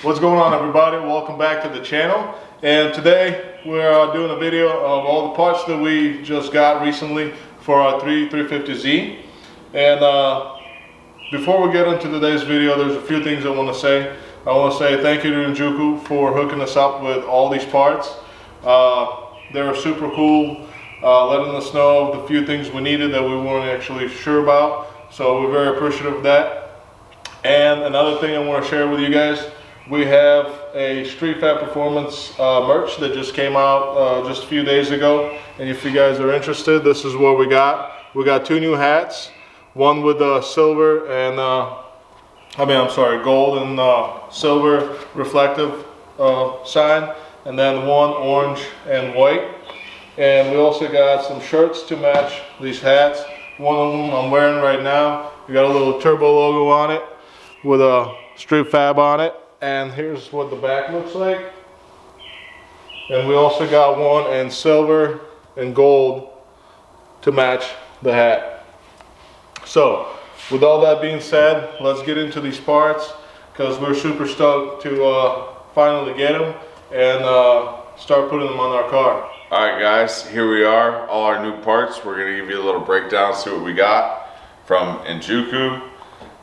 What's going on, everybody? Welcome back to the channel. And today we're doing a video of all the parts that we just got recently for our 350Z. And before we get into today's video, there's a few things I want to say. I want to say thank you to Untitled for hooking us up with all these parts. They were super cool, letting us know the few things we needed that we weren't actually sure about. So we're very appreciative of that. And another thing I want to share with you guys, we have a Street Fab Performance merch that just came out just a few days ago. And if you guys are interested, this is what we got. We got two new hats, one with silver and gold and silver reflective sign, and then one orange and white. And we also got some shirts to match these hats. One of them I'm wearing right now. We got a little turbo logo on it with a Street Fab on it. And here's what the back looks like. And we also got one in silver and gold to match the hat. So with all that being said, let's get into these parts, because we're super stoked to finally get them and start putting them on our car. Alright guys, here we are, all our new parts. We're going to give you a little breakdown, see what we got from Untitled.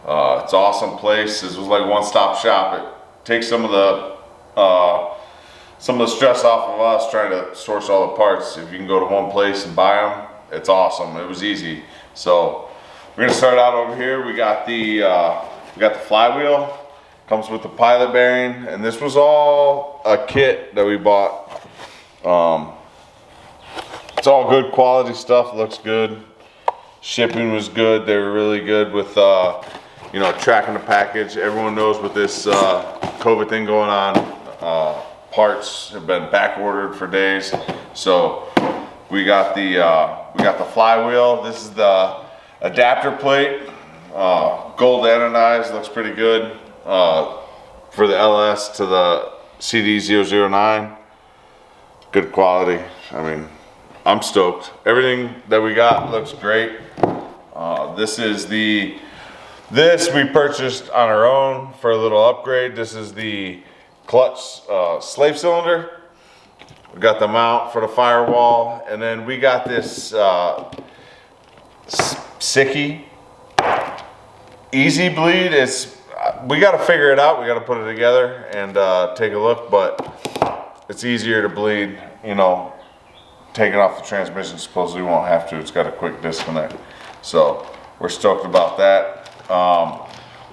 It's an awesome place. This was like one-stop shop. It takes some of the stress off of us trying to source all the parts. If you can go to one place and buy them, it's awesome. It was easy. So we're gonna start out over here. We got the flywheel. Comes with the pilot bearing, and this was all a kit that we bought. It's all good quality stuff. Looks good. Shipping was good. They were really good with you know, tracking the package. Everyone knows with this COVID thing going on, parts have been back ordered for days. So we got the flywheel. This is the adapter plate, gold anodized, looks pretty good for the LS to the CD009. Good quality. I mean, I'm stoked. Everything that we got looks great. This we purchased on our own for a little upgrade. This is the clutch slave cylinder. We got the mount for the firewall, and then we got this Sicky Easy Bleed. We got to figure it out. We got to put it together and take a look, but it's easier to bleed, you know, taking off the transmission. Supposedly we won't have to. It's got a quick disconnect. So we're stoked about that.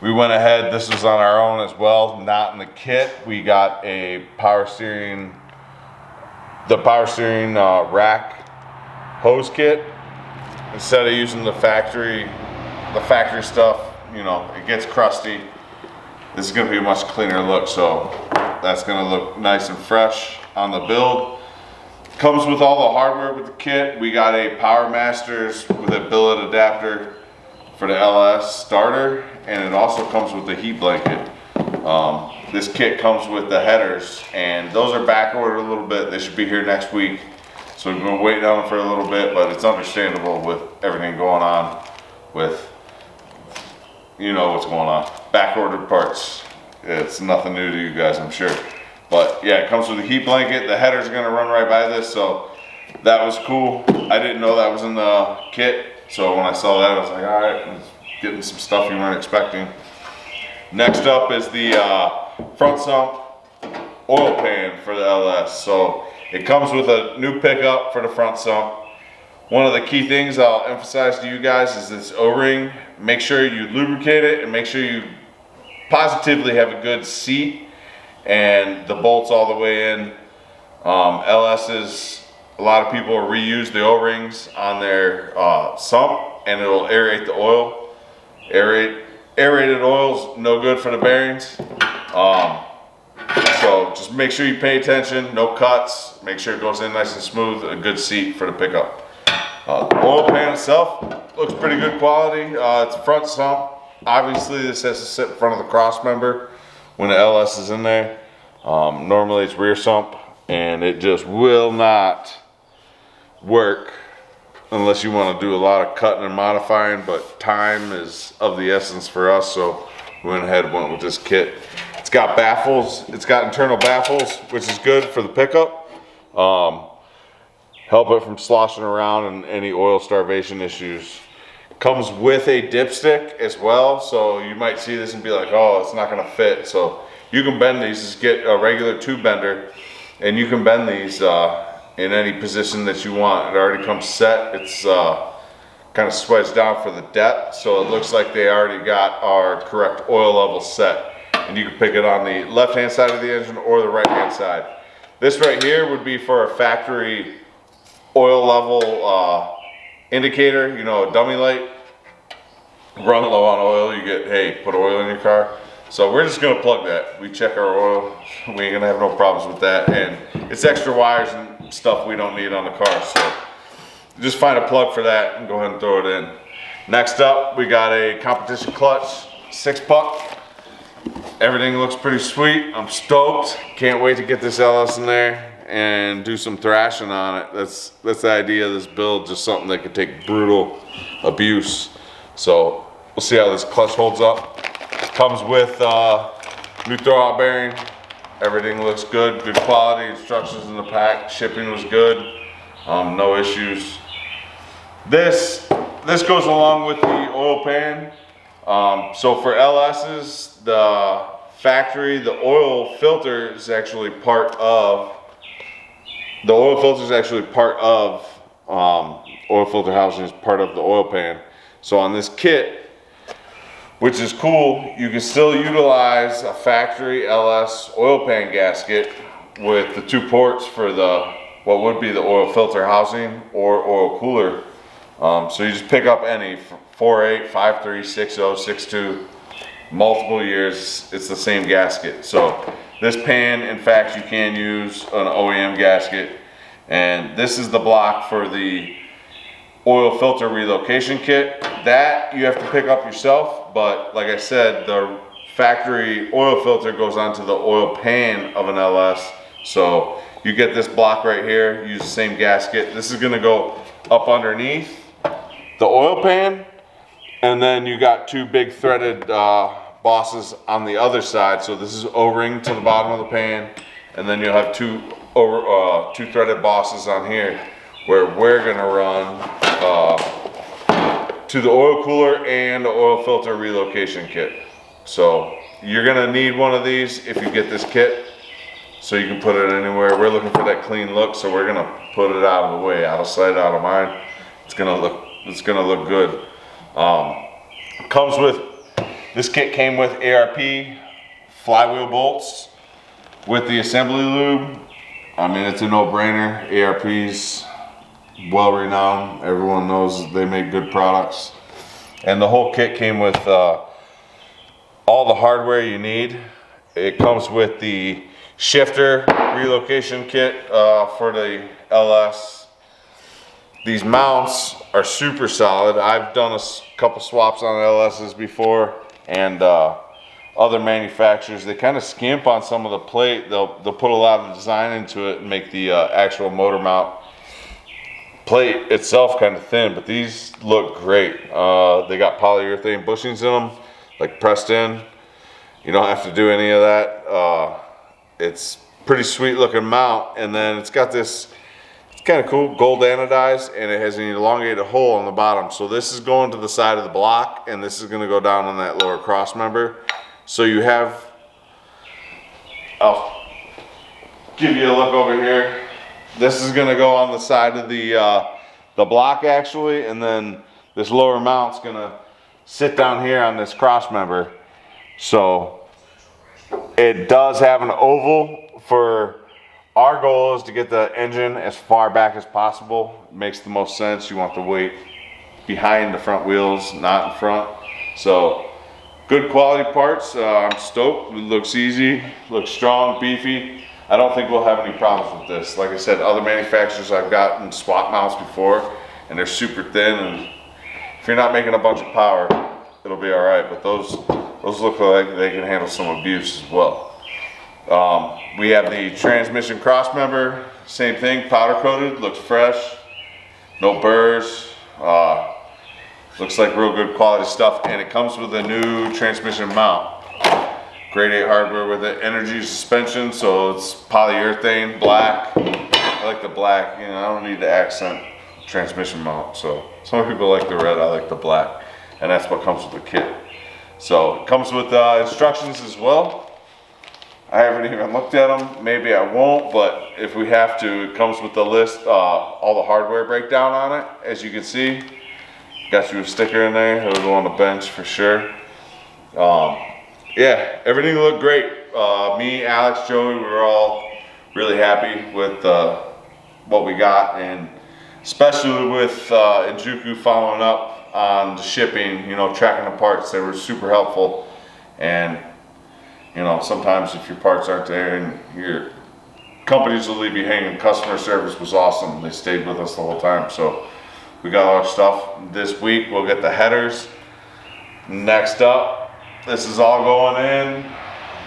We went ahead, this was on our own as well, not in the kit. We got a power steering rack hose kit. Instead of using the factory stuff, you know, it gets crusty. This is gonna be a much cleaner look, so that's gonna look nice and fresh on the build. Comes with all the hardware with the kit. We got a Power Masters with a billet adapter for the LS starter, and it also comes with the heat blanket. This kit comes with the headers, and those are back ordered a little bit. They should be here next week, so we've been waiting on them for a little bit, but it's understandable with everything going on with, you know what's going on, back ordered parts. It's nothing new to you guys, I'm sure. But yeah, it comes with a heat blanket. The headers are gonna run right by this, so that was cool. I didn't know that was in the kit. So when I saw that, I was like, all right, getting some stuff you weren't expecting. Next up is the front sump oil pan for the LS. So it comes with a new pickup for the front sump. One of the key things I'll emphasize to you guys is this O-ring. Make sure you lubricate it and make sure you positively have a good seat and the bolts all the way in. LS's, a lot of people reuse the O-rings on their sump, and it'll aerate the oil. Aerated oil's no good for the bearings. So just make sure you pay attention, no cuts, make sure it goes in nice and smooth, a good seat for the pickup. The oil pan itself looks pretty good quality. It's a front sump. Obviously this has to sit in front of the Crossmember when the LS is in there. Normally it's rear sump, and it just will not work unless you want to do a lot of cutting and modifying, but time is of the essence for us, so we went ahead and went with this kit. It's It's got baffles. It's got internal baffles, which is good for the pickup. Help it from sloshing around and any oil starvation issues. Comes with a dipstick as well, so you might see this and be like, oh, it's not gonna fit. So you can bend these. Just get a regular tube bender and you can bend these in any position that you want. It already comes set. It's kind of swedged down for the depth, so it looks like they already got our correct oil level set. And you can pick it on the left hand side of the engine or the right hand side. This right here would be for a factory oil level indicator, you know, a dummy light. Run low on oil, you get, hey, put oil in your car. So we're just gonna plug that. We check our oil, we ain't gonna have no problems with that. And it's extra wires and stuff we don't need on the car. So just find a plug for that and go ahead and throw it in. Next up, we got a competition clutch, 6-puck. Everything looks pretty sweet. I'm stoked. Can't wait to get this LS in there and do some thrashing on it. That's the idea of this build, just something that could take brutal abuse. So we'll see how this clutch holds up. Comes with new throwout bearing. Everything looks good, good quality. Instructions in the pack. Shipping was good. No issues. This goes along with the oil pan. So for LS's, the factory, the oil filter is actually part of. The oil filter is actually part of oil filter housing is part of the oil pan. So on this kit, which is cool, you can still utilize a factory LS oil pan gasket with the 2 ports for the what would be the oil filter housing or oil cooler. So you just pick up any 4.8, 5.3, 6.0, 6.2, multiple years, it's the same gasket. So this pan, in fact, you can use an OEM gasket, and this is the block for the oil filter relocation kit. That you have to pick up yourself, but like I said, the factory oil filter goes onto the oil pan of an LS. So you get this block right here, use the same gasket. This is gonna go up underneath the oil pan, and then you got 2 big threaded bosses on the other side. So this is O-ring to the bottom of the pan, and then you'll have 2 threaded bosses on here where we're gonna run to the oil cooler and the oil filter relocation kit. So you're gonna need one of these if you get this kit, so you can put it anywhere. We're looking for that clean look, so we're gonna put it out of the way, out of sight, out of mind. It's gonna look good. Comes with, this kit came with Arp Flywheel Bolts with the assembly lube. I mean, it's a no-brainer. ARP's well renowned. Everyone knows they make good products. And the whole kit came with all the hardware you need. It comes with the shifter relocation kit for the LS. These mounts are super solid. I've done a couple swaps on LS's before, and other manufacturers, they kind of skimp on some of the plate. They'll put a lot of design into it and make the actual motor mount plate itself kind of thin, but these look great. They got polyurethane bushings in them, like pressed in. You don't have to do any of that. It's pretty sweet looking mount, and then it's got this, it's kind of cool, gold anodized, and it has an elongated hole on the bottom. So this is going to the side of the block, and this is going to go down on that lower cross member. So you have, I'll give you a look over here. This is going to go on the side of the block actually, and then this lower mount's going to sit down here on this cross member. So it does have an oval. For our goal is to get the engine as far back as possible. It makes the most sense. You want the weight behind the front wheels, not in front. So good quality parts. I'm stoked. It looks easy, looks strong, beefy. I don't think we'll have any problems with this. Like I said, other manufacturers I've gotten swap mounts before, and they're super thin, and if you're not making a bunch of power, it'll be all right. But those look like they can handle some abuse as well. We have the transmission cross member, same thing, powder coated, looks fresh, no burrs, looks like real good quality stuff, and it comes with a new transmission mount. grade 8 hardware with it. Energy suspension, so it's polyurethane, black. I like the black, you know, I don't need the accent transmission mount. So some people like the red, I like the black. And that's what comes with the kit. So it comes with instructions as well. I haven't even looked at them. Maybe I won't, but if we have to, it comes with the list, all the hardware breakdown on it. As you can see, got you a sticker in there. It'll go on the bench for sure. Yeah, everything looked great. Me, Alex, Joey, we were all really happy with what we got, and especially with Injuku following up on the shipping, you know, tracking the parts. They were super helpful. And you know, sometimes if your parts aren't there and your companies will leave you hanging, customer service was awesome. They stayed with us the whole time. So we got all our stuff. This week we'll get the headers. Next up, this is all going in.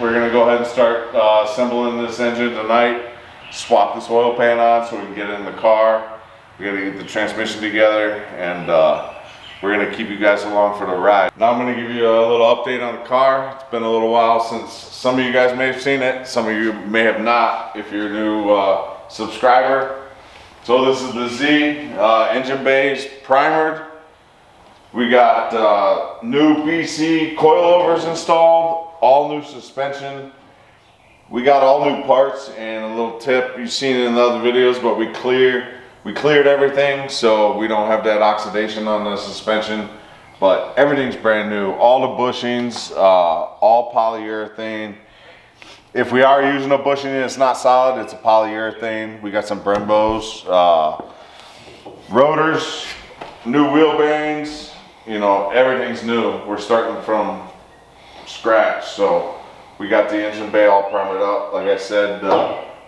We're gonna go ahead and start assembling this engine tonight. Swap this oil pan on so we can get it in the car. We gotta get the transmission together, and we're gonna keep you guys along for the ride. Now I'm gonna give you a little update on the car. It's been a little while since some of you guys may have seen it. Some of you may have not if you're a new subscriber. So this is the Z, engine bays primered. We got new BC coilovers installed, all new suspension. We got all new parts, and a little tip, you've seen it in the other videos, but we cleared everything so we don't have that oxidation on the suspension, but everything's brand new. All the bushings, all polyurethane. If we are using a bushing and it's not solid, it's a polyurethane. We got some Brembos, rotors, new wheel bearings, you know, everything's new. We're starting from scratch, so we got the engine bay all primered up. Like I said,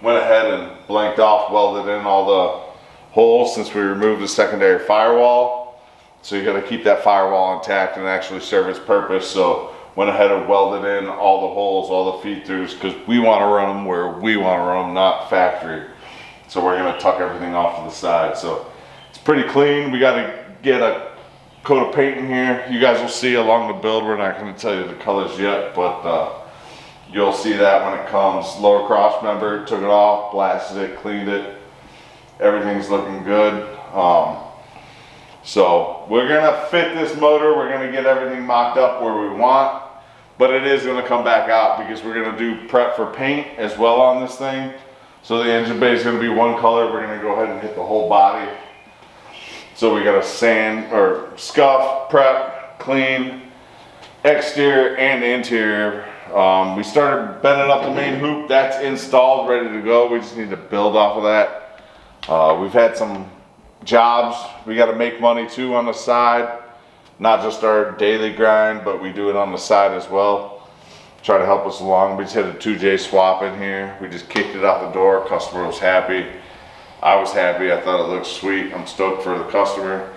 went ahead and blanked off, welded in all the holes since we removed the secondary firewall. So you got to keep that firewall intact and actually serve its purpose. So went ahead and welded in all the holes, all the feed throughs, because we want to run them where we want to run them, not factory. So we're going to tuck everything off to the side. So it's pretty clean. We got to get a coat of paint in here. You guys will see along the build. We're not going to tell you the colors yet, but you'll see that when it comes. Lower cross member, took it off, blasted it, cleaned it. Everything's looking good. So we're gonna fit this motor. We're gonna get everything mocked up where we want, but it is gonna come back out because we're gonna do prep for paint as well on this thing. So the engine bay is gonna be one color. We're gonna go ahead and hit the whole body. So we gotta sand or scuff, prep, clean, exterior and interior. We started bending up the main hoop. That's installed, ready to go. We just need to build off of that. We've had some jobs. We got to make money too on the side, not just our daily grind, but we do it on the side as well. Try to help us along. We just had a 2J swap in here. We just kicked it out the door. Customer was happy. I was happy. I thought it looked sweet. I'm stoked for the customer,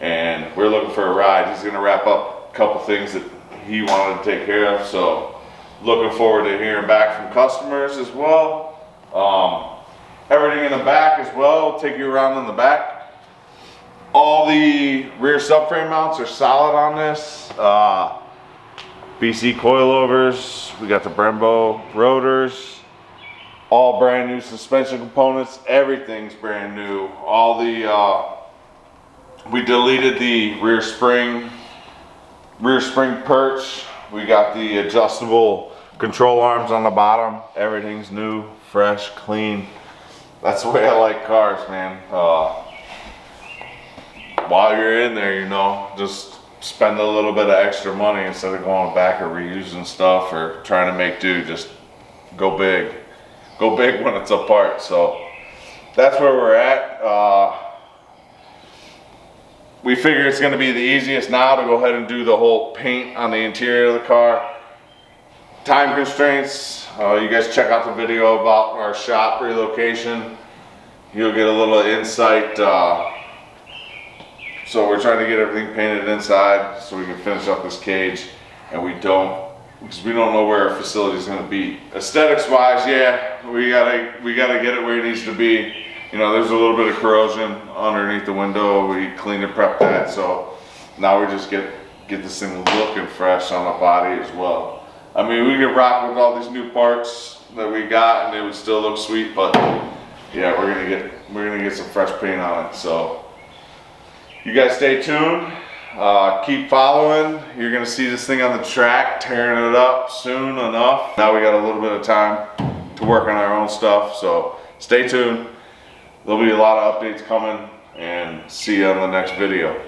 and we're looking for a ride. He's going to wrap up a couple things that he wanted to take care of. So looking forward to hearing back from customers as well. Everything in the back as well, we'll take you around in the back. All the rear subframe mounts are solid on this. BC coilovers, we got the Brembo rotors, all brand new suspension components, everything's brand new. All the, we deleted the rear spring perch. We got the adjustable control arms on the bottom. Everything's new, fresh, clean. That's the way I like cars, man. While you're in there, you know, just spend a little bit of extra money instead of going back or reusing stuff or trying to make do. Just go big. Go big when it's apart. So that's where we're at. We figure it's going to be the easiest now to go ahead and do the whole paint on the interior of the car. Time constraints, you guys check out the video about our shop relocation. You'll get a little insight. So we're trying to get everything painted inside so we can finish up this cage, and because we don't know where our facility is going to be. Aesthetics wise, yeah, we gotta get it where it needs to be. You know, there's a little bit of corrosion underneath the window. We cleaned and prepped that, so now we just get this thing looking fresh on the body as well. I mean, we could rock with all these new parts that we got and it would still look sweet, but yeah, we're gonna get some fresh paint on it. So you guys stay tuned, keep following. You're gonna see this thing on the track, tearing it up soon enough. Now we got a little bit of time to work on our own stuff, so stay tuned. There'll be a lot of updates coming, and see you on the next video.